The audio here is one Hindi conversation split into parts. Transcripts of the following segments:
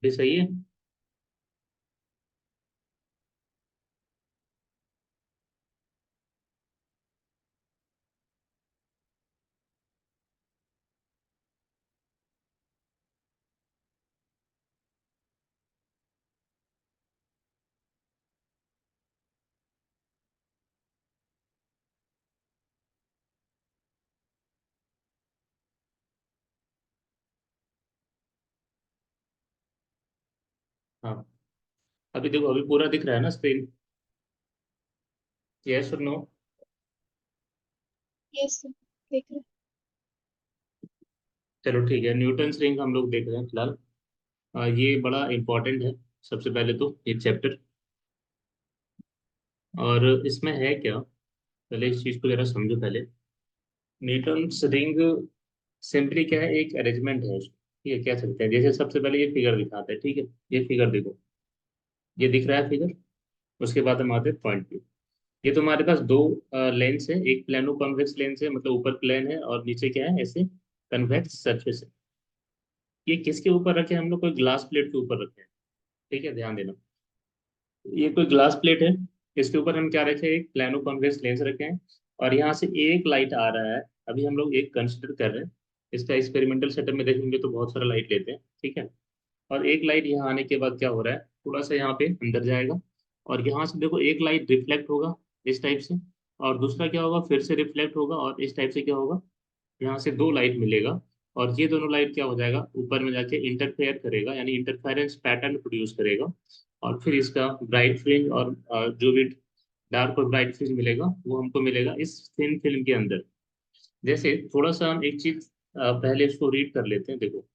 भी सही है। हाँ, अभी देखो, अभी पूरा दिख रहा है ना स्क्रीन? यस और नो? यस देख रहे चलो ठीक है, न्यूटन रिंग हम लोग देख रहे हैं फिलहाल। ये बड़ा इंपॉर्टेंट है। सबसे पहले तो ये चैप्टर, और इसमें है क्या, पहले इस चीज को जरा समझो पहले। न्यूटन रिंग सिंपली क्या है, एक अरेंजमेंट है उसको। ठीक है, कह सकते हैं। जैसे सबसे पहले ये फिगर दिखाते हैं, ठीक है। ये फिगर देखो, ये दिख रहा है फिगर। उसके बाद हम आते हैं पॉइंट पे। ये तुम्हारे पास दो लेंस है, एक प्लेनो कॉन्वेक्स लेंस है, मतलब ऊपर प्लेन है और नीचे क्या है, ऐसे कन्वेक्स सरफेस है। ये किसके ऊपर रखे हैं हम लोग? कोई ग्लास प्लेट के ऊपर रखे हैं। ठीक है, ध्यान देना। ये कोई ग्लास प्लेट है, इसके ऊपर हम क्या रखे हैं, एक प्लेनो कॉन्वेक्स लेंस रखे हैं। और यहाँ से एक लाइट आ रहा है। अभी हम लोग एक कंसिडर कर रहे हैं। इसका एक्सपेरिमेंटल सेटअप में देखेंगे तो बहुत सारा लाइट लेते हैं, ठीक है। और एक लाइट यहाँ आने के बाद क्या हो रहा है, थोड़ा सा यहाँ पे अंदर जाएगा। और यहाँ से देखो, एक लाइट रिफ्लेक्ट होगा इस टाइप से। और दूसरा क्या होगा, फिर से रिफ्लेक्ट होगा और इस टाइप से क्या होगा, यहाँ से दो लाइट मिलेगा। और ये दोनों लाइट क्या हो जाएगा, ऊपर में जाके इंटरफेयर करेगा, यानी इंटरफेरेंस पैटर्न प्रोड्यूस करेगा। और फिर इसका ब्राइट फ्रिंज और जो भी डार्क और ब्राइट फ्रिंज मिलेगा, वो हमको मिलेगा इस थिन फिल्म के अंदर। जैसे थोड़ा सा हम एक चीज पहले इसको रीड कर लेते हैं, देखो।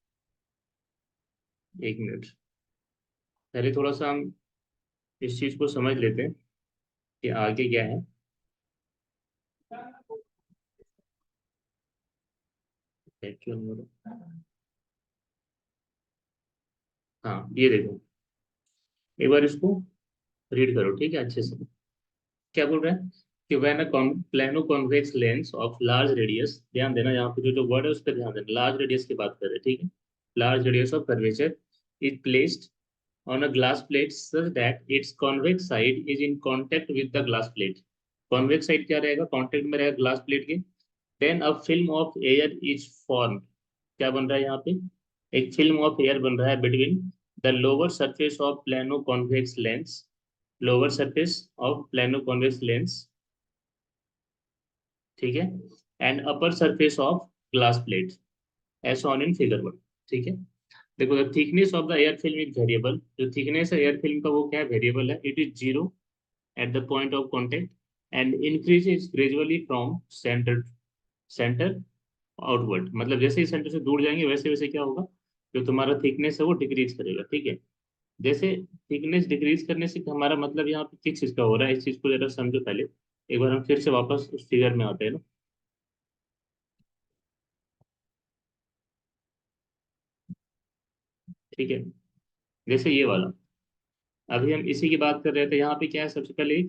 एक मिनट, पहले थोड़ा सा हम इस चीज को समझ लेते हैं कि आगे क्या है। एक्चुअल, हाँ, ये देखो, एक बार इसको रीड करो, ठीक है, अच्छे से। क्या बोल रहा है कि when a plano convex lens of large radius, ध्यान देना यहाँ पे जो जो वर्ड है उस पर ध्यान देना, लार्ज रेडियस की बात कर रहे हैं, ठीक है। Large radius of curvature is placed on a glass plate such that its convex side is in contact with the glass plate. Convex side क्या रहेगा, कांटेक्ट में रहेगा ग्लास प्लेट के। then a film of air is formed. क्या बन रहा है यहाँ पे, एक फिल्म ऑफ एयर बन रहा है between the lower surface of plano convex lens, lower surface of plano convex lens, ठीक है, and upper surface of glass plate, as on in figure 1। ठीक है, देखो, the thickness of the air film is variable. जो थिकनेस है एयर फिल्म का वो क्या है, वेरिएबल है। It is zero at the point of contact and increases gradually from centre centre outward. मतलब जैसे ही सेंटर से दूर जाएंगे वैसे वैसे क्या होगा, जो तुम्हारा थिकनेस है वो डिक्रीज करेगा, ठीक है। जैसे थिकनेस डिक्रीज करने से हमारा मतलब यहाँ पे किस चीज का हो रहा है, इस चीज को जरा समझो पहले। एक बार हम फिर से वापस उस फिगर में आते हैं ना। ठीक है, जैसे ये वाला, अभी हम इसी की बात कर रहे थे। यहाँ पे क्या है, सबसे पहले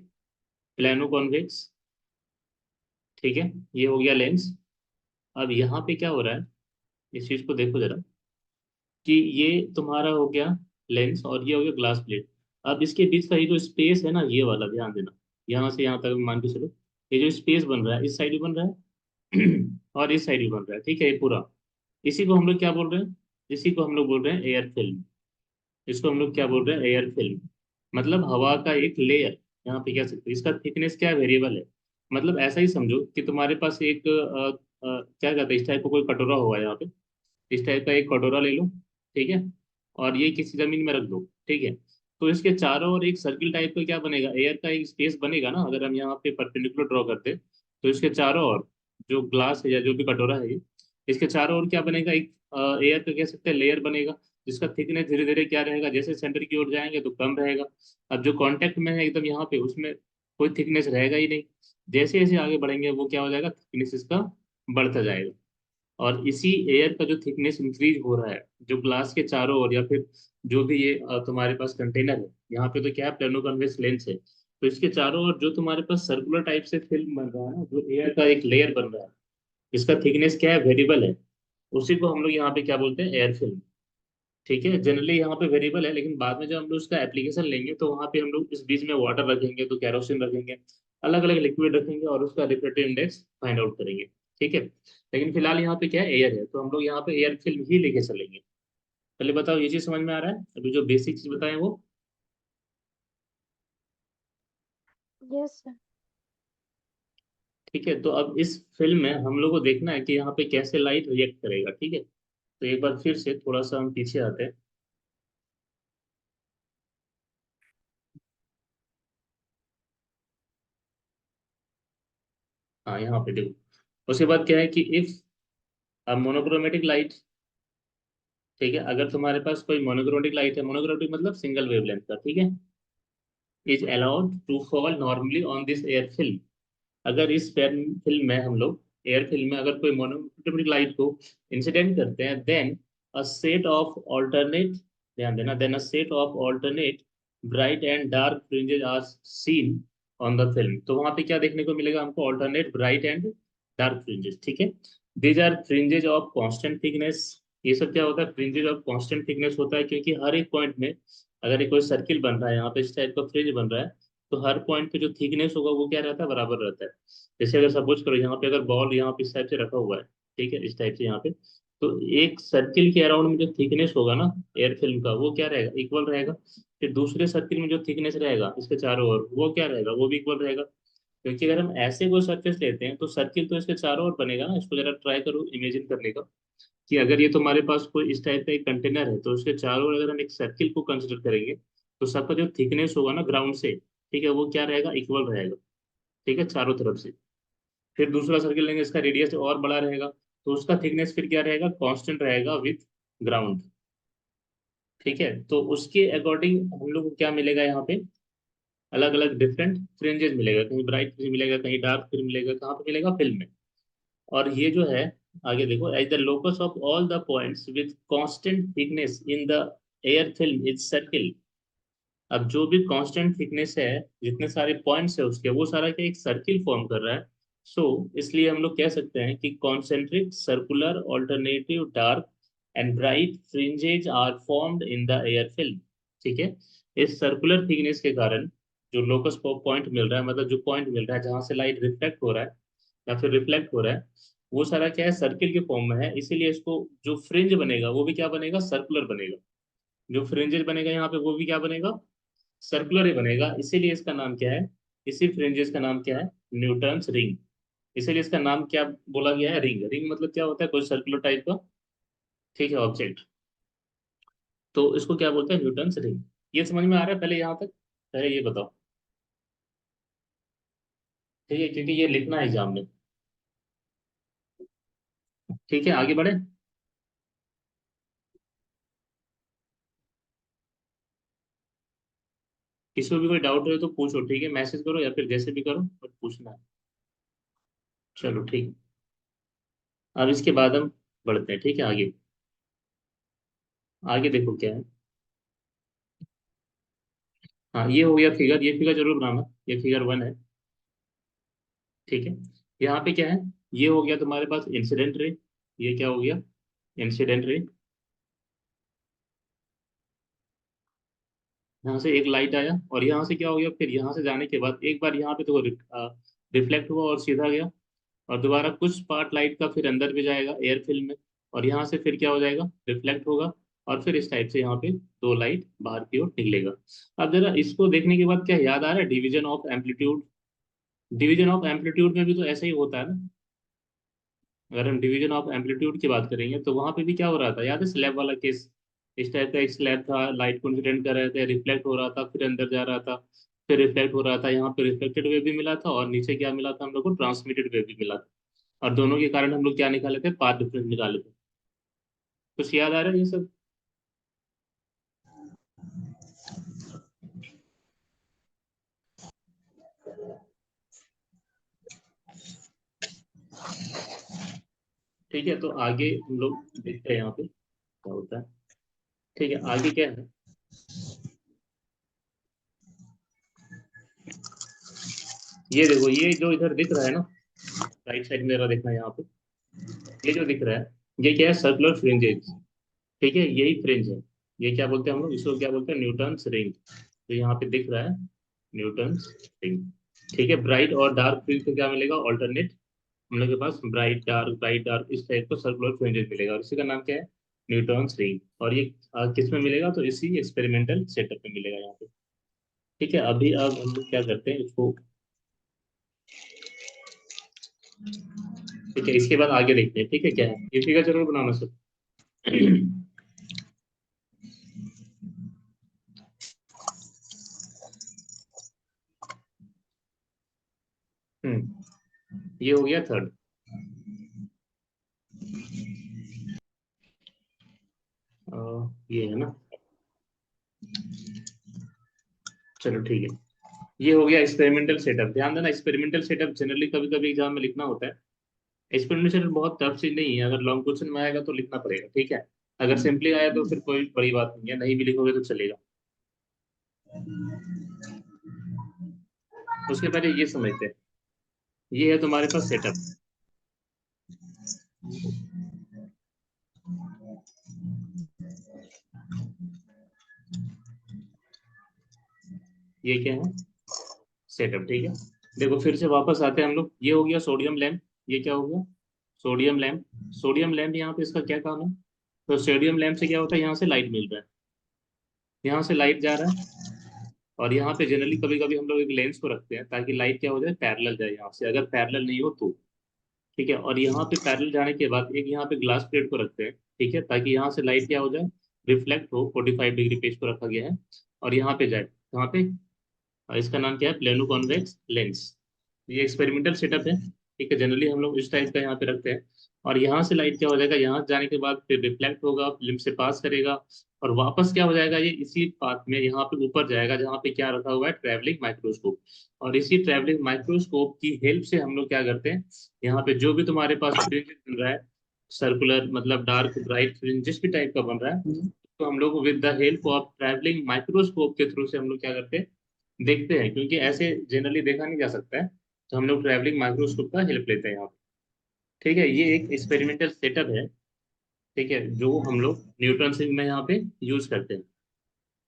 प्लेनो कॉन्वेक्स, ठीक है, ये हो गया लेंस। अब यहाँ पे क्या हो रहा है, इस चीज को देखो जरा, कि ये तुम्हारा हो गया लेंस और ये हो गया ग्लास प्लेट। अब इसके बीच का ये जो स्पेस है ना, ये वाला ध्यान देना। यहाँ से यहाँ तक मान के चलो, ये जो स्पेस बन रहा है, इस साइड भी बन रहा है और इस साइड भी बन रहा है, ठीक है, ये पूरा। इसी को हम लोग क्या बोल रहे हैं, इसी को हम लोग बोल रहे हैं एयर फिल्म। इसको हम लोग क्या बोल रहे हैं, एयर फिल्म। मतलब हवा का एक लेयर, यहाँ पे कह सकते हैं। इसका थिकनेस क्या है, वेरिएबल है। मतलब ऐसा ही समझो कि तुम्हारे पास एक क्या कहते हैं, इस टाइप का कोई कटोरा होगा यहाँ पे। इस टाइप का एक कटोरा ले लो, ठीक है, और ये किसी जमीन में रख दो, ठीक है। तो इसके चारों ओर एक सर्किल टाइप का क्या बनेगा, एयर का एक स्पेस बनेगा ना। अगर हम यहाँ पे परपेंडिकुलर ड्रॉ करते तो इसके चारों ओर, जो ग्लास है या जो भी कटोरा है ये, इसके चारों ओर क्या बनेगा, एक एयर का कह सकते हैं लेयर बनेगा। जिसका थिकनेस धीरे धीरे क्या रहेगा, जैसे सेंटर की ओर जाएंगे तो कम रहेगा। अब जो कांटेक्ट में है एकदम यहाँ पे, उसमें कोई थिकनेस रहेगा ही नहीं। जैसे जैसे आगे बढ़ेंगे वो क्या हो जाएगा, थिकनेस इसका बढ़ता जाएगा। और इसी एयर का जो थिकनेस इंक्रीज हो रहा है, जो ग्लास के चारों ओर, या फिर जो भी ये तुम्हारे पास कंटेनर है, यहाँ पे तो क्या है, प्लेनो कन्वेक्स लेंस है। तो इसके चारों ओर जो तुम्हारे पास सर्कुलर टाइप से फिल्म बन रहा है ना, जो एयर का एक लेयर बन रहा है, इसका थिकनेस क्या है, वेरिएबल है। उसी को हम लोग यहाँ पे क्या बोलते हैं, एयर फिल्म। ठीक है, जनरली यहाँ पे वेरिएबल है, लेकिन बाद में जब हम लोग उसका एप्लीकेशन लेंगे तो वहाँ पे हम लोग इस बीच में वाटर रखेंगे, तो कैरोसिन रखेंगे, अलग अलग लिक्विड रखेंगे और उसका रिफ्रेक्टिव इंडेक्स फाइंड आउट करेंगे। ठीक है, लेकिन फिलहाल यहाँ पे क्या है, एयर है, तो हम लोग यहाँ पे एयर फिल्म ही लेके चलेंगे। पहले बताओ ये चीज समझ में आ रहा है? अभी जो बेसिक चीज बताए वो। Yes sir. ठीक है, तो अब इस फिल्म में हम लोग को देखना है कि यहाँ पे कैसे लाइट रिएक्ट करेगा। ठीक है, तो एक बार फिर से थोड़ा सा हम पीछे आते हैं। हाँ, यहाँ पे देखो, उसके बाद क्या है कि इफ मोनोक्रोमेटिक लाइट, ठीक है, अगर तुम्हारे पास कोई मोनोक्रोमेटिक लाइट है, मोनोक्रोमेटिक मतलब सिंगल वेवलेंथ का, ठीक है, is allowed to fall normally on this air film. अगर इस फिल्म में हम लोग, एयर फिल्म में अगर कोई मोनोक्रोमेटिक लाइट को इंसिडेंट करते हैं, then a set of alternate, ध्यान देना, then a set of alternate bright and dark fringes are seen on the film. तो वहां पे क्या देखने को मिलेगा हमको? Alternate bright and dark fringes. ठीक है, these are fringes of constant thickness. ये सब क्या होता है? फ्रिंजेस ऑफ कांस्टेंट थिकनेस होता है, क्योंकि हर एक पॉइंट में अगर एक कोई सर्किल बन रहा है, यहाँ पे इस टाइप का फ्रिंज बन रहा है, तो हर पॉइंट पे जो थिकनेस होगा वो क्या रहता है? बराबर रहता है। जैसे अगर सपोज करो यहाँ पे अगर बॉल यहाँ पे इस टाइप से रखा हुआ है, ठीक है, इस टाइप से यहाँ पे, तो एक सर्किल के अराउंड में जो थिकनेस होगा ना एयर फिल्म का, वो क्या रहेगा? इक्वल रहेगा। फिर दूसरे सर्किल में जो थिकनेस रहेगा इसके चारों ओर, वो क्या रहेगा? वो भी इक्वल रहेगा। क्योंकि अगर हम ऐसे कोई सरफेस लेते हैं तो सर्किल तो इसके चारों ओर बनेगा ना। इसको जरा ट्राई करो इमेजिन करने का, कि अगर ये तुम्हारे पास कोई इस टाइप का एक कंटेनर है, तो उसके चारों ओर अगर हम एक सर्किल को कंसिडर करेंगे, तो सबका जो थिकनेस होगा ना ग्राउंड से, ठीक है, वो क्या रहेगा? इक्वल रहेगा। ठीक है, चारों तरफ से। फिर दूसरा सर्किल लेंगे, इसका रेडियस और बड़ा रहेगा, तो उसका थिकनेस फिर क्या रहेगा? कांस्टेंट रहेगा विथ ग्राउंड। ठीक है, तो उसके अकॉर्डिंग हम लोग को क्या मिलेगा यहाँ पे? अलग अलग डिफरेंट फ्रिंजेस मिलेगा, कहीं ब्राइट फ्रिंज मिलेगा, कहीं डार्क फ्रिंज मिलेगा, कहाँ पे मिलेगा? फिल्म में। और ये जो है, आगे देखो, as the locus of all the points with constant thickness in the air film is circle. अब जो भी कांस्टेंट थिकनेस है, जितने सारे पॉइंट्स है उसके, वो सारा क्या एक सर्किल फॉर्म कर रहा है। सो इसलिए हम लोग कह सकते हैं कि concentric circular alternative dark and bright fringes are formed in the air film. ठीक है, इस सर्कुलर थिकनेस के कारण जो लोकस पॉइंट मिल रहा है, मतलब जो पॉइंट मिल रहा है जहां से लाइट रिफ्लेक्ट हो रहा है या फिर रिफ्लेक्ट हो रहा है, वो सारा क्या है? सर्किल के फॉर्म में है। इसीलिए इसको जो फ्रिंज बनेगा वो भी क्या बनेगा? सर्कुलर बनेगा। जो फ्रिंजेस बनेगा यहाँ पे वो भी क्या बनेगा? सर्कुलर ही बनेगा। इसीलिए इसका नाम क्या है? इसी फ्रिंजेस का नाम क्या है? Newton's ring. इसीलिए इसका नाम क्या बोला गया है? रिंग। रिंग मतलब क्या होता है? कोई सर्कुलर टाइप का, ठीक है, ऑब्जेक्ट। तो इसको क्या बोलते हैं? Newton's ring. ये समझ में आ रहा है पहले यहाँ तक? पहले ये बताओ। ठीक है, क्योंकि ये लिखना है एग्जाम में। ठीक है, आगे बढ़े। किसी को भी कोई डाउट हो तो पूछो, ठीक है, मैसेज करो या फिर जैसे भी करो, बट पूछना है। चलो ठीक। अब इसके बाद हम बढ़ते हैं, ठीक है, आगे। आगे देखो क्या है। हाँ, ये हो गया फिगर। ये फिगर जरूर बनाना, ये फिगर 1 है। ठीक है, यहाँ पे क्या है? ये हो गया तुम्हारे पास इंसिडेंट रे। ये क्या हो गया? Incident ray. यहाँ से एक लाइट आया और यहाँ से क्या हो गया? फिर यहाँ से जाने के बाद एक बार यहाँ पे तो रिफ्लेक्ट हुआ और सीधा गया, और दोबारा कुछ पार्ट लाइट का फिर अंदर भी जाएगा एयर फिल्म में, और यहाँ से फिर क्या हो जाएगा? रिफ्लेक्ट होगा, और फिर इस टाइप से यहाँ पे दो लाइट बाहर की ओर निकलेगा। अब जरा इसको देखने के बाद क्या याद आ रहा है? Division of amplitude. Division of amplitude में भी तो ऐसा ही होता है ना। अगर हम डिवीजन ऑफ एम्पलीट्यूड की बात करेंगे तो वहां पे भी क्या हो रहा था? याद है स्लैब वाला केस? इस टाइप का एक स्लैब था, लाइट को इंसिडेंट कर रहे थे, रिफ्लेक्ट हो रहा था, फिर अंदर जा रहा था, फिर रिफ्लेक्ट हो रहा था, यहाँ पे रिफ्लेक्टेड वेव भी मिला था, और नीचे क्या मिला था हम लोग को? ट्रांसमिटेड वेव भी मिला था। और दोनों के कारण हम लोग क्या निकाले थे? पाथ डिफरेंस निकाले थे। कुछ याद आ रहा है ये सब? ठीक है, तो आगे हम लोग देखते हैं यहाँ पे क्या होता है। ठीक है, आगे क्या है? ये देखो, ये जो इधर दिख रहा है ना, राइट साइड मेरा देखना है यहाँ पे, ये जो दिख रहा है, ये क्या है? Circular fringes. ठीक है, यही फ्रिंज है। ये क्या बोलते हैं हम लोग, इसको क्या बोलते हैं, न्यूटन्स रिंग। तो यहाँ पे दिख रहा है न्यूटन्स रिंग। ठीक है, ब्राइट और डार्क फ्रिंज को क्या मिलेगा, ऑल्टरनेट। हम लोग के पास ब्राइट डार्क इस टाइप का सर्कुलर फ्रिंजेस मिलेगा, और इसी का नाम क्या है, न्यूटन्स रिंग। और ये किस में मिलेगा, तो इसी एक्सपेरिमेंटल सेटअप में मिलेगा यहाँ पे। ठीक है, अभी अब हम लोग क्या करते हैं इसको। ठीक है, इसके बाद आगे देखते हैं, ठीक है क्या है, ये फिगर जरूर बनाना सब। ये हो गया थर्ड। ये है ना, चलो ठीक है। ये हो गया एक्सपेरिमेंटल सेटअप। ध्यान देना, एक्सपेरिमेंटल सेटअप जनरली कभी कभी एग्जाम में लिखना होता है। एक्सपेरिमेंटल सेटअप बहुत टफ चीज नहीं है, अगर लॉन्ग क्वेश्चन में आएगा तो लिखना पड़ेगा, ठीक है। अगर सिंपली आया तो फिर कोई बड़ी बात नहीं है, नहीं भी लिखोगे तो चलेगा। उसके पहले ये समझते हैं, ये है तुम्हारे पास सेटअप। ये क्या है, सेटअप, ठीक है। देखो फिर से वापस आते हैं हम लोग, ये हो गया सोडियम लैंप। ये क्या हो गया, सोडियम लैंप। सोडियम लैंप यहाँ पे इसका क्या काम है, तो सोडियम लैंप से क्या होता है, यहाँ से लाइट मिल रहा है, यहाँ से लाइट जा रहा है। और यहाँ पे जनरली कभी कभी हम लोग एक लेंस को रखते हैं ताकि लाइट क्या हो जाए, पैरेलल जाए यहाँ से, अगर पैरेलल नहीं हो तो। ठीक है, और यहाँ पे पैरेलल जाने के बाद एक यहाँ पे ग्लास प्लेट को रखते हैं, ठीक है, ताकि यहाँ से लाइट क्या हो जाए, रिफ्लेक्ट हो, 45 डिग्री पे इसको रखा गया है। और यहाँ पे जाए कहाँ पे, इसका नाम क्या है, प्लेनो कॉन्वेक्स लेंस। ये एक्सपेरिमेंटल सेटअप है। ठीक है, जनरली हम लोग इस टाइप का यहाँ पे रखते हैं। और यहाँ से लाइट क्या हो जाएगा, यहाँ जाने के बाद फिर रिफ्लेक्ट होगा, फिल्म से पास करेगा, और वापस क्या हो जाएगा, ये इसी पाथ में यहाँ पे ऊपर जाएगा जहाँ पे क्या रखा हुआ है, ट्रैवलिंग माइक्रोस्कोप। और इसी ट्रैवलिंग माइक्रोस्कोप की हेल्प से हम लोग क्या करते हैं, यहाँ पे जो भी तुम्हारे पास फ्रिंज बन रहा है, सर्कुलर मतलब डार्क ब्राइट फ्रिंज जिस भी टाइप का बन रहा है, तो हम लोग with the help of travelling microscope के थ्रू से हम लोग क्या करते हैं, देखते हैं, क्योंकि ऐसे जनरली देखा नहीं जा सकता है। तो हम लोग ट्रैवलिंग माइक्रोस्कोप का हेल्प लेते हैं यहाँ पे। ठीक है, ये एक एक्सपेरिमेंटल सेटअप है। ठीक है, जो हम लोग न्यूटन रिंग में यहाँ पे यूज करते हैं।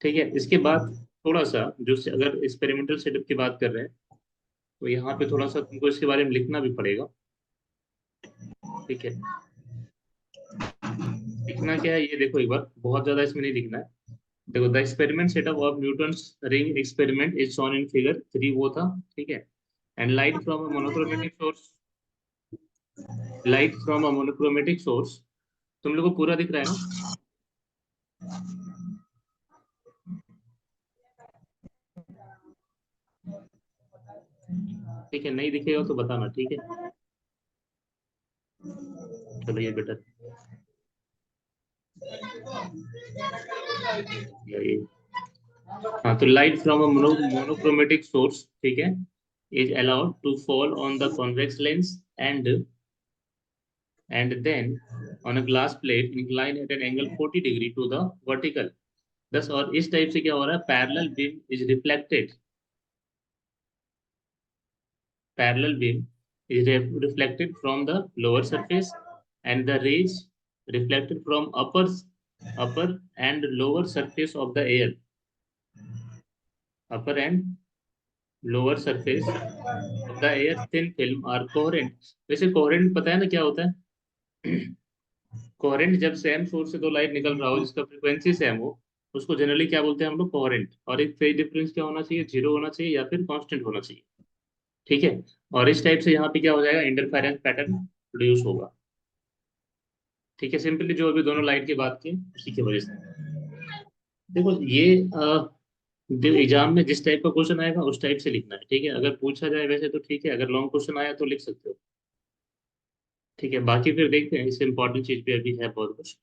ठीक है, इसके बाद थोड़ा सा जो अगर एक्सपेरिमेंटल सेटअप की बात कर रहे हैं, तो यहाँ पे थोड़ा सा तुमको इसके बारे में लिखना भी पड़ेगा। ठीक है, लिखना क्या है ये देखो एक बार, बहुत ज्यादा इसमें नहीं लिखना है। देखो, the experiment setup of Newton's ring experiment is shown in figure 3, वो था। ठीक है, and light from a monochromatic source, light from a monochromatic source. तुम लोग को पूरा दिख रहा है ना, ठीक है, नहीं दिखेगा तो बताना, ठीक है। चलो ये बेटर, ये हाँ, तो light from a monochromatic source, ठीक है, is allowed to fall on the convex lens and then on a glass plate inclined at an angle 40 degree to the vertical। दस, और इस टाइप से क्या हो रहा है, parallel beam is reflected from the lower surface, and the rays reflected from upper and lower surface of the air, upper and lower surface of the air thin film are coherent। वैसे कोहेरेंट पता है ना क्या होता है, कोहेरेंट जब सेम सोर्स से दो लाइट निकल रहा हो जिसका फ्रीक्वेंसी सेम हो, उसको जनरली क्या बोलते हैं हम लोग, कोहेरेंट। और एक फेज डिफरेंस क्या होना चाहिए, जीरो होना चाहिए या फिर कांस्टेंट होना चाहिए। ठीक है, और इस टाइप से यहाँ पे क्या हो जाएगा, इंटरफेरेंस पैटर्न प्रोड्यूस होगा। ठीक है, सिंपली जो अभी दोनों लाइट की बात की उसी की वजह से। देखो ये एग्जाम में जिस टाइप का क्वेश्चन आएगा उस टाइप से लिखना है, ठीक है। अगर पूछा जाए वैसे तो ठीक है, अगर लॉन्ग क्वेश्चन आया तो लिख सकते हो। ठीक है, बाकी फिर देखते हैं, इससे इंपॉर्टेंट चीज भी अभी है बहुत कुछ।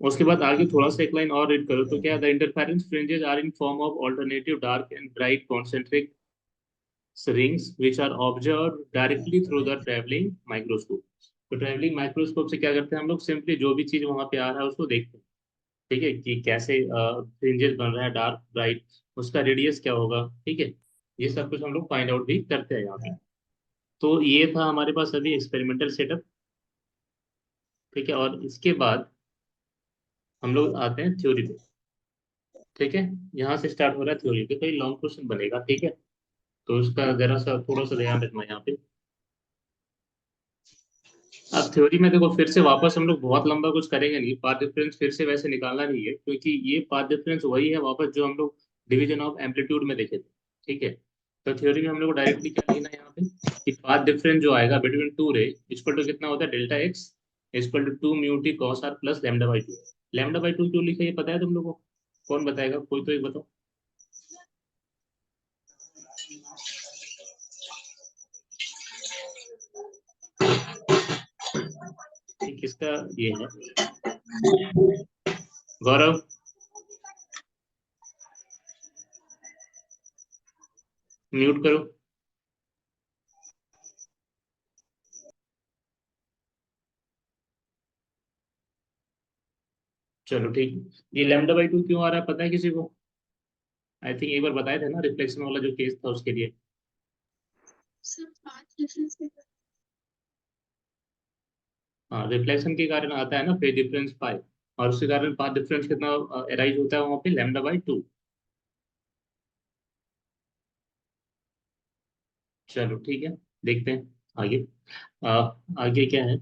उसके बाद आगे थोड़ा सा एक लाइन और रीड करो तो क्या, the interference fringes are in form of alternative dark and bright concentric rings which are observed directly through the traveling microscope। तो ट्रैवलिंग माइक्रोस्कोप से क्या करते हैं हम लोग, सिंपली जो भी चीज वहां पे आ रहा है उसको देखते हैं। ठीक है, कि कैसे फ्रिंजेस बन रहा है डार्क ब्राइट, उसका रेडियस क्या होगा, ठीक है। ये सब कुछ हम लोग फाइंड आउट भी करते हैं यहाँ पे। तो ये था हमारे पास अभी एक्सपेरिमेंटल सेटअप। ठीक है, और इसके बाद हम लोग आते हैं थ्योरी पे। ठीक है, यहाँ से स्टार्ट हो रहा है थ्योरी पे, कोई लॉन्ग क्वेश्चन बनेगा, ठीक है। तो उसका जरा सा थोड़ा सा ध्यान रखना यहाँ पे। अब थ्योरी में देखो, फिर से वापस हम लोग बहुत लंबा कुछ करेंगे नहीं, पाथ डिफरेंस फिर से वैसे निकालना नहीं है, क्योंकि ये पाथ डिफरेंस वही है वापस जो हम लोग डिवीजन ऑफ एम्पलीट्यूड में देखे थे। ठीक है, तो थ्योरी में हम लोग को डायरेक्टली क्या लिखना है यहाँ पे, कि पाथ डिफरेंस जो आएगा between two ray equal to कितना होता है, delta x equal to two mu t cos r plus lambda by two. Lambda by two क्यों लिखा, ये पता है तुम लोगों को? कौन बताएगा, कोई तो एक बताओ। ये किसका ये है, गौरव? म्यूट करो। चलो ठीक है। ये लैम्डा बाई टू क्यों आ रहा है, पता है किसी को? आई थिंक एक बार बताए थे ना, रिफ्लेक्शन वाला जो केस था उसके लिए। सर पाथ डिफरेंस के कारण। हाँ, रिफ्लेक्शन के कारण आता है ना फेज डिफरेंस पाई, और उसके कारण पाथ डिफरेंस कितना अराइज होता है वहां पे, लैम्डा बाई टू। चलो ठीक है, देखते हैं आगे। आ, आगे क्या है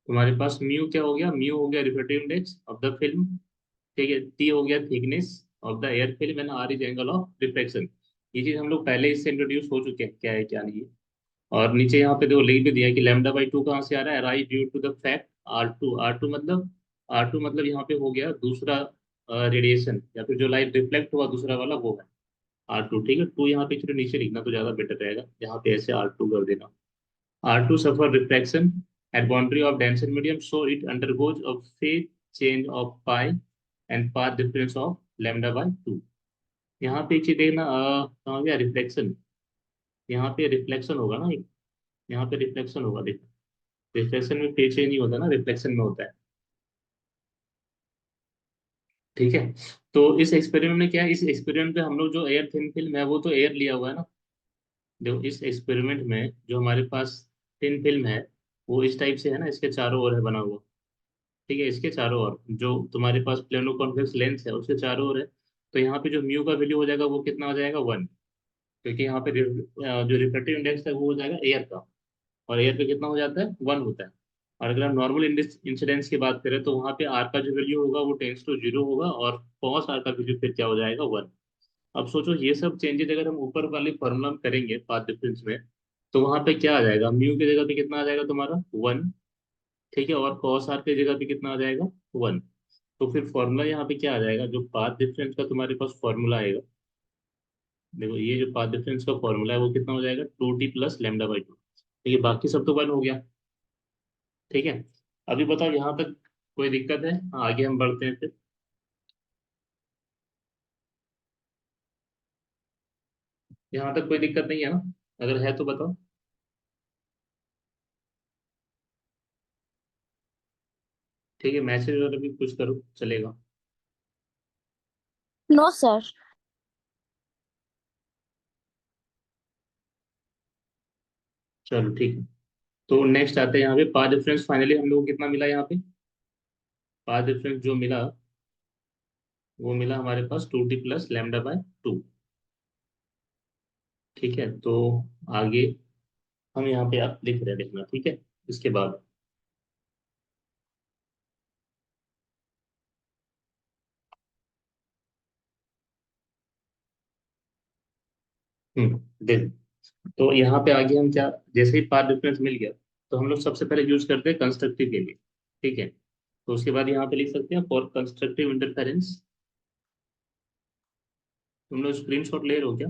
तुम्हारे पास, म्यू क्या हो गया, म्यू हो गया refractive index of the film. ठीक है, टी हो गया thickness of the air film and r is angle of reflection. ये चीज हम लोग पहले इससे इंट्रोड्यूस हो चुके हैं, क्या है क्या नहीं है। और नीचे यहाँ पे देखो लिख भी दिया है कि लैम्डा बाई टू कहाँ से आ रहा है, rise due to the fact r two. R two मतलब यहाँ पे हो गया दूसरा रेडिएशन, या फिर जो लाइट रिफ्लेक्ट हुआ दूसरा वाला वो है आर टू। ठीक है, टू यहाँ पे एक्चुअली नीचे लिखना तो ज्यादा बेटर रहेगा, यहाँ पे ऐसे आर टू कर देना। R two suffer reflection at boundary of denser medium, so it undergoes a phase change of pi and path difference of lambda by two. यहाँ पे चीज देखना, कहाँ गया रिफ्लेक्शन, यहाँ पे रिफ्लेक्शन होगा ना एक, यहाँ पे रिफ्लेक्शन होगा देखो। रिफ्लेक्शन में फेज चेंज नहीं होता ना, रिफ्लेक्शन में होता है। ठीक है, तो इस एक्सपेरिमेंट में क्या है, इस एक्सपेरिमेंट पे हम लोग जो एयर थिन फिल्म है वो तो एयर लिया हुआ है ना। देखो इस एक्सपेरिमेंट में जो हमारे पास थिन फिल्म है वो इस टाइप से है ना, इसके चारों ओर है बना हुआ। ठीक है, इसके चारों ओर जो तुम्हारे पास प्लेनो कॉन्वेक्स लेंस है उसके चारों ओर है। तो यहाँ पे जो म्यू का वैल्यू हो जाएगा वो कितना हो जाएगा, वन। क्योंकि यहाँ पे जो रिफ्रेक्टिव इंडेक्स है वो हो जाएगा एयर का, और एयर पे कितना हो जाता है, वन होता है। और अगर हम नॉर्मल इंसिडेंस की बात करें तो वहाँ पे आर का जो वैल्यू होगा वो टेंस टू जीरो होगा, और कॉस आर का वैल्यू फिर क्या हो जाएगा, वन। अब सोचो ये सब चेंजेस अगर हम ऊपर वाले फॉर्मूला में करेंगे पाथ डिफरेंस में, तो वहां पे क्या आ जाएगा, म्यू की जगह पे कितना आ जाएगा तुम्हारा, वन। ठीक है, और कॉस आर की जगह पे कितना आ जाएगा, वन। तो फिर फॉर्मूला यहाँ पे क्या आ जाएगा, जो पाथ डिफरेंस का तुम्हारे पास फॉर्मूला आएगा, देखो ये जो पाथ डिफरेंस का फॉर्मूला है वो कितना हो जाएगा, two T plus lambda by two. ठीक है, बाकी सब तो वन हो गया। ठीक है, अभी बताओ यहाँ तक कोई दिक्कत है? हाँ, आगे हम बढ़ते हैं फिर। यहाँ तक कोई दिक्कत नहीं है ना? अगर है तो बताओ। ठीक है, मैसेज वगैरह भी कुछ करो चलेगा। No sir. चलो ठीक है, तो नेक्स्ट आते हैं यहाँ पे पाथ डिफरेंस, फाइनली हम लोग को कितना मिला यहाँ पे, पाथ डिफरेंस जो मिला वो मिला हमारे पास two T plus lambda by two. ठीक है, तो आगे हम यहाँ पे आप लिख रहे हैं लिखना, ठीक है। इसके बाद देख, तो यहाँ पे आगे हम क्या, जैसे ही पाथ डिफरेंस मिल गया तो हम लोग सबसे पहले यूज करते हैं कंस्ट्रक्टिव के लिए। ठीक है, तो उसके बाद यहाँ पे लिख सकते हैं फॉर कंस्ट्रक्टिव इंटरफेरेंस। तुम लोग स्क्रीनशॉट ले रहे हो क्या,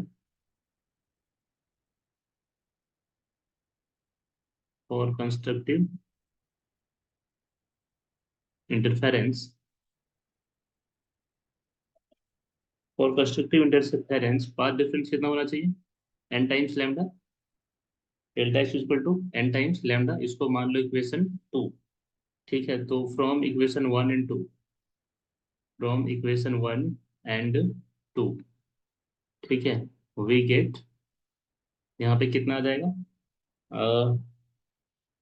for constructive interference, for constructive interference path difference कितना होना चाहिए, n times lambda, delta x equal to n times lambda, इसको मान लो इक्वेशन टू। ठीक है, तो from equation one and two, from equation one and two, ठीक है, वी गेट, यहाँ पे कितना आ जाएगा,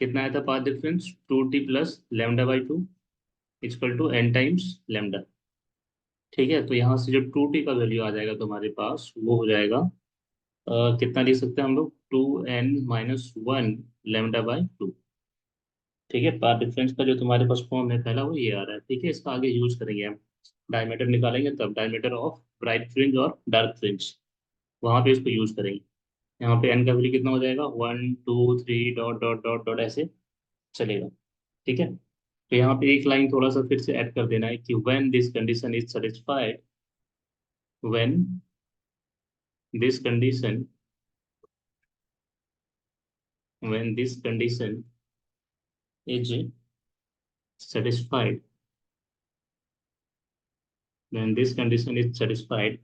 कितना आया था path difference, two T plus lambda by two. Equal to n times lambda. ठीक है, तो यहाँ से जो टू टी का वैल्यू आ जाएगा तुम्हारे पास वो हो जाएगा कितना लिख सकते हैं हम लोग, 2n-1 लेमडा बाई टू। ठीक है, पाथ डिफरेंस का जो तुम्हारे पास फॉर्म है पहला वो ये आ रहा है। ठीक है, इसका आगे यूज करेंगे हम, डायमीटर निकालेंगे तब, डायमीटर ऑफ ब्राइट फ्रिंज और डार्क फ्रिंज, वहां पे इसको यूज करेंगे। यहाँ पे एन का वैल्यू कितना हो जाएगा, 1 2 3 डॉट डॉट डॉट डॉट ऐसे चलेगा। ठीक है, तो यहाँ पे एक लाइन थोड़ा सा फिर से ऐड कर देना है कि when this condition is satisfied, when this condition, when this condition is satisfied, when this condition is satisfied,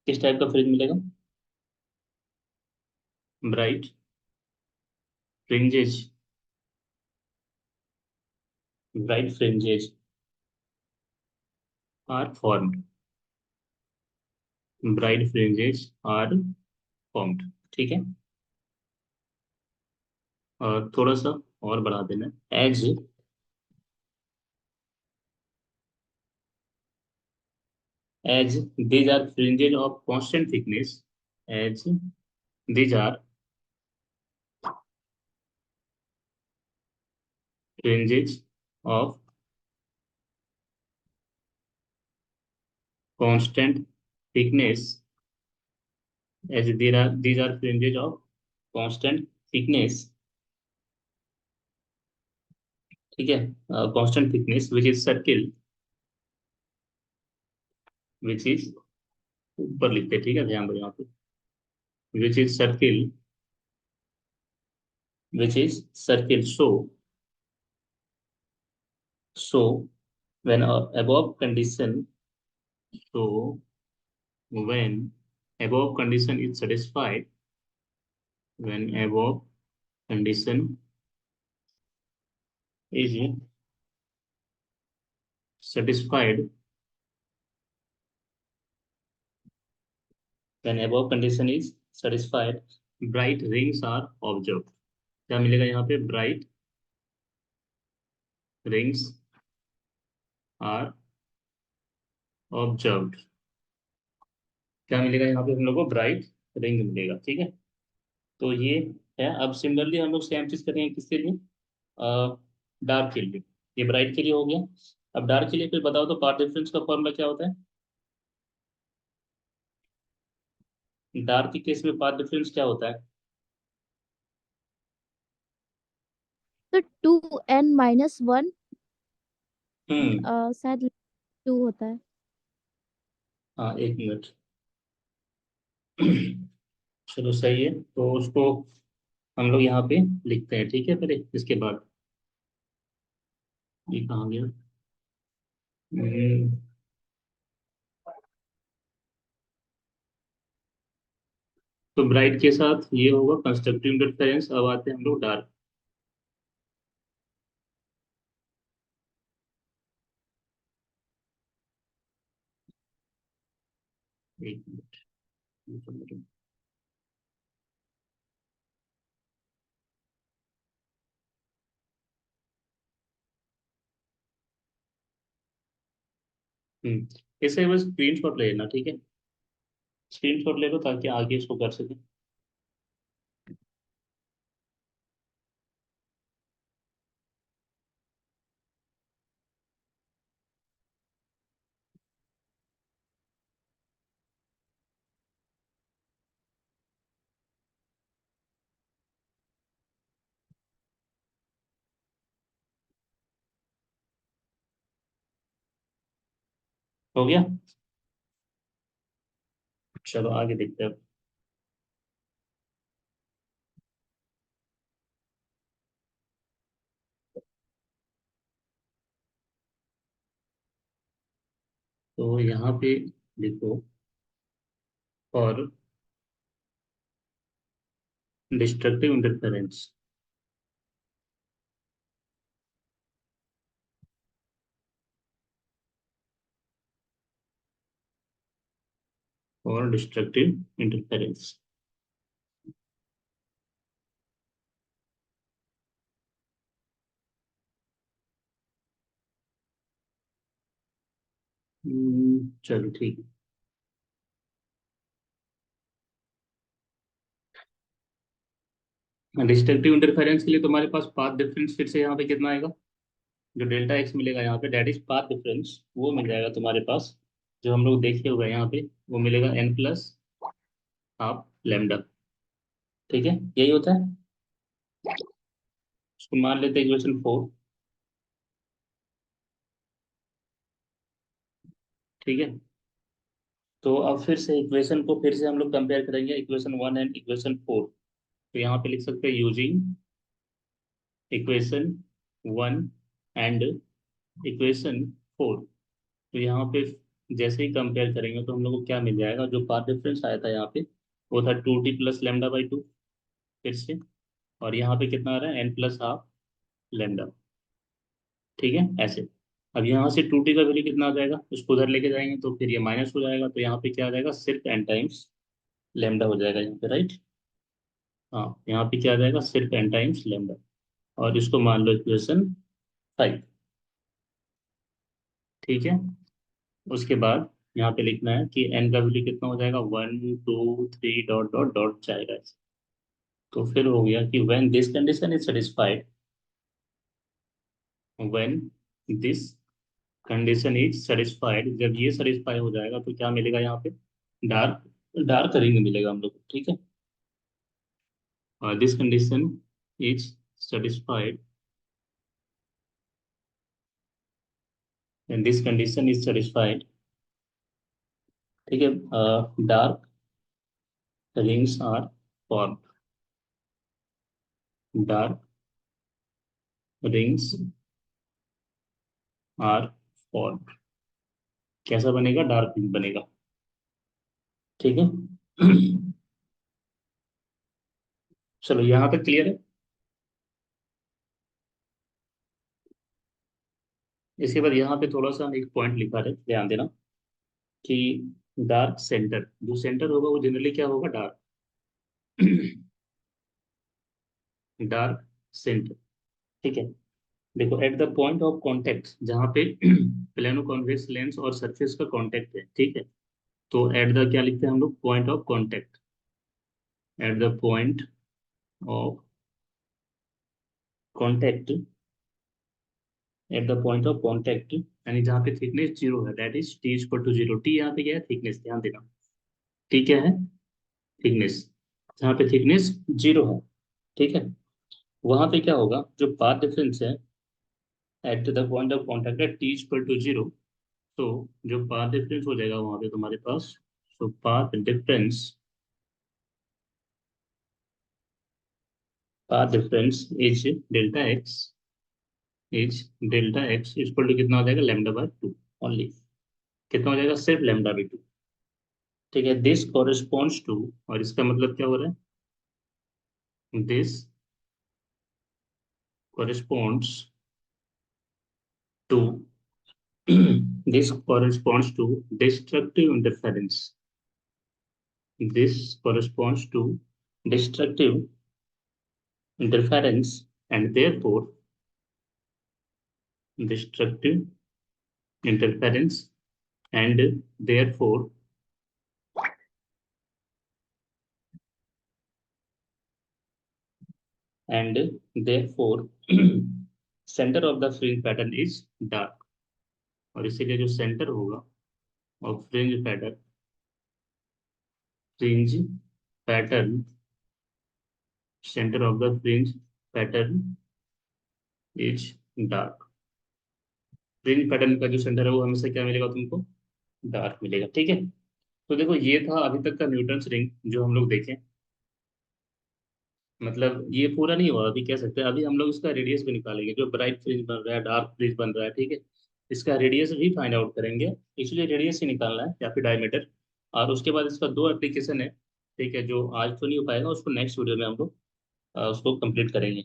किस टाइप का फ्रिंज मिलेगा, bright fringes, bright fringes are formed, bright fringes are formed. ठीक है, और थोड़ा सा और बढ़ा देना, as as these are fringes of constant thickness, as these are fringes of constant thickness, as these are fringes of constant thickness। ठीक है, constant thickness which is circle, which is, ऊपर लिखते हैं, ठीक है, ध्यान दो यहाँ पे, which is circle, which is circle, so when above condition, so when above condition is satisfied, when above condition is satisfied, when above condition is satisfied, bright rings are observed। क्या मिलेगा यहाँ पे, bright rings are observed। क्या मिलेगा यहाँ पे हम लोग को, ब्राइट रिंग मिलेगा। ठीक है, तो ये है। अब सिमिलरली हम लोग सेम चीज करेंगे किसके लिए, डार्क के लिए। ये ब्राइट के लिए हो गया। अब डार्क के लिए फिर बताओ तो पाथ डिफरेंस का फॉर्मूला क्या होता है। डार्क के केस में पाथ डिफरेंस क्या होता है। तो 2n-1 हम्म। शायद 2 होता है। हाँ, एक मिनट। चलो सही है, तो उसको हम लोग यहाँ पे लिखते हैं। ठीक है, पहले इसके बाद ये कहाँ गया। हम्म, तो ब्राइट के साथ ये होगा कंस्ट्रक्टिव इंटरफेरेंस। अब आते हैं हम लोग डार्क। एक मिनट। इसे बस स्क्रीन शॉट ले लेना। ठीक है, स्क्रीन शॉट ले लो ताकि आगे इसको कर सके। हो गया, चलो आगे देखते हैं अब। तो यहाँ पे लिखो, और डिस्ट्रक्टिव इंटरफेरेंस, और डिस्ट्रक्टिव इंटरफेरेंस। चलो ठीक है। डिस्ट्रक्टिव इंटरफेरेंस के लिए तुम्हारे पास पाथ डिफरेंस फिर से यहाँ पे कितना आएगा? जो डेल्टा एक्स मिलेगा यहाँ पे, डेट इज पाथ डिफरेंस, वो मिल जाएगा तुम्हारे पास। जो हम लोग देखे हुए हैं यहाँ पे, वो मिलेगा n प्लस हाफ लेमडा। ठीक है, यही होता है। उसको मान लेते हैं इक्वेशन 4। ठीक है, तो अब फिर से इक्वेशन को फिर से हम लोग कंपेयर करेंगे, इक्वेशन 1 एंड इक्वेशन 4। तो यहाँ पे लिख सकते हैं यूजिंग इक्वेशन 1 एंड इक्वेशन 4। तो यहाँ पे जैसे ही कंपेयर करेंगे तो हम लोग को क्या मिल जाएगा? जो पाथ डिफरेंस आया था यहाँ पे, वो था 2t प्लस लेमडा बाई 2, फिर से। और यहाँ पे कितना आ रहा है? n plus half lambda. ठीक है, ऐसे। अब यहाँ से 2t का वैल्यू कितना आ जाएगा? उसको उधर लेके जाएंगे तो फिर ये माइनस हो जाएगा, तो यहाँ पे क्या आ जाएगा? सिर्फ n टाइम्स लेमडा हो जाएगा यहाँ पे, राइट। हाँ, यहाँ पे क्या आ जाएगा? सिर्फ n टाइम्स लेमडा। और इसको मान लो इक्वेशन 5। ठीक है, उसके बाद यहाँ पे लिखना है कि n का वैल्यू कितना हो जाएगा? 1 2 3 डॉट डॉट डॉट जाएगा ऐसे। तो फिर हो गया कि when this condition is satisfied, when this condition is satisfied, जब ये सेटिस्फाई हो जाएगा तो क्या मिलेगा यहाँ पे? डार्क डार्क रिंग मिलेगा हम लोग को। ठीक है, this condition is satisfied, and this condition is satisfied. ठीक है, dark rings are form, dark rings are form. कैसा बनेगा? डार्क रिंग बनेगा। ठीक है। चलो यहाँ तक क्लियर है। इसके बाद यहाँ पे थोड़ा सा हम एक पॉइंट लिखा है, ध्यान देना कि डार्क सेंटर, जो सेंटर होगा वो जनरली क्या होगा? डार्क। Dark centre. ठीक है, देखो eight the point of contact, जहाँ पे प्लेनो कॉन्वेक्स लेंस और सरफेस का कांटेक्ट है। ठीक है, तो एट द क्या लिखते हैं हम लोग? Point of contact. At the point of contact, at the point of contact, यानी जहाँ पे थिकनेस जीरो है, that is t equal to zero. T यहाँ पे क्या है? थिकनेस, ध्यान देना। टी क्या है? थिकनेस। जहाँ पे थिकनेस जीरो है, ठीक है, वहां पे क्या होगा? जो पाथ डिफरेंस है eight the point of contact है टी इक्वल टू जीरो, तो जो पाथ डिफरेंस हो जाएगा वहां पे तुम्हारे पास, तो path difference is delta x, is delta x equal to कितना हो जाएगा? Lambda by 2 only. कितना हो जाएगा? सिर्फ लेमडा बाई 2। ठीक है, दिस कॉरेस्पॉन्ड्स टू, और इसका मतलब क्या हो रहा है? This corresponds to this corresponds to destructive interference. This corresponds to destructive interference, and therefore destructive interference, and therefore and therefore center of the fringe pattern is dark। और इसीलिए जो सेंटर होगा और fringe pattern, centre of the fringe pattern is dark. Fringe pattern का जो सेंटर है वो हमेशा क्या मिलेगा तुमको? डार्क मिलेगा। ठीक है, तो देखो ये था अभी तक का न्यूटन्स रिंग जो हम लोग देखें। मतलब ये पूरा नहीं हुआ, अभी कह सकते हैं। अभी हम लोग इसका रेडियस भी निकालेंगे, जो ब्राइट फ्रिंज बन रहा है, डार्क फ्रिंज बन रहा है। ठीक है, इसका रेडियस भी फाइंड आउट करेंगे। इसलिए रेडियस ही निकालना है या फिर डायमीटर। और उसके बाद इसका दो एप्लीकेशन है, ठीक है, जो आज तो नहीं हो पाएगा, उसको नेक्स्ट वीडियो में हम लोग उसको कंप्लीट करेंगे।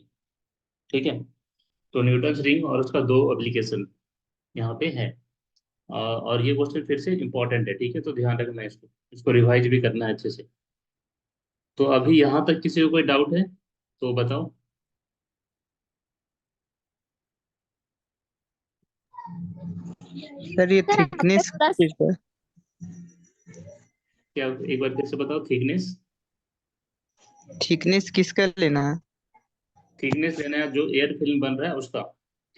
ठीक है, तो न्यूटन्स रिंग और उसका दो एप्लीकेशन यहाँ पे है। और ये क्वेश्चन फिर से इंपॉर्टेंट है, ठीक है, तो ध्यान रखना है इसको, इसको रिवाइज भी करना है अच्छे से। तो अभी यहाँ तक किसी को कोई डाउट है तो बताओ। सर ये सर थिकनेस प्लस किस है? क्या, एक बार फिर से बताओ, थिकनेस। थिकनेस किसका लेना है? थिकनेस लेना है जो एयर फिल्म बन रहा है उसका।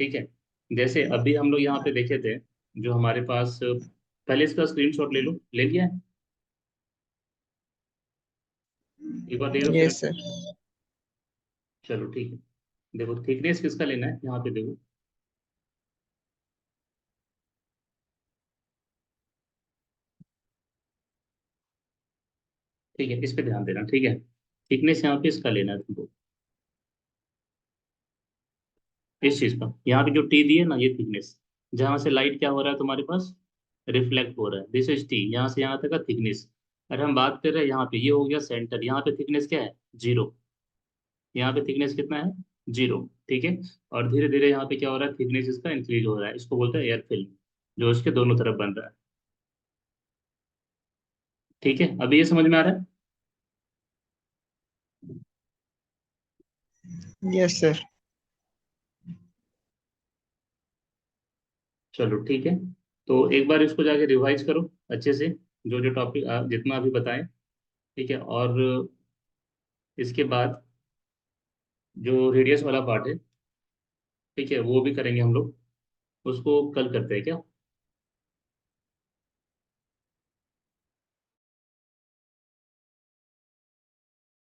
ठीक है। जैसे अभी हम लोग यहाँ पे देखे थे, जो हमारे पास, पहले इसका स्क्रीनशॉट ले लो, ले लिया है? एक बार ले लो फिर। Yes sir. चलो ठीक है। देखो थिकनेस किसका लेना है, यहाँ पे देखो। ठीक है, इस पे ध्यान देना, ठीक है। थिकनेस यहाँ पे इसका लेना है तुमको, इस चीज का। यहाँ पे जो टी दी है ना, ये थिकनेस, जहां से लाइट क्या हो रहा है तुम्हारे पास, रिफ्लेक्ट हो रहा है, दिस इज टी, यहाँ से यहाँ तक का थिकनेस। अरे हम बात कर रहे हैं यहाँ पे, ये हो गया सेंटर, यहाँ पे थिकनेस क्या है, जीरो। यहाँ पे थिकनेस कितना है, जीरो। ठीक है। और धीरे धीरे यहाँ पे क्या हो रहा है, थिकनेस इसका इंक्रीज हो रहा है, इसको बोलते हैं एयर फिल्म, जो इसके दोनों तरफ बन रहा है। ठीक है, अभी ये समझ में आ रहा है? Yes sir. चलो ठीक है। तो एक बार इसको जाके रिवाइज करो अच्छे से, जो जो टॉपिक जितना अभी बताएं। ठीक है। और इसके बाद जो रेडियस वाला पार्ट है, ठीक है, वो भी करेंगे हम लोग, उसको कल करते हैं क्या?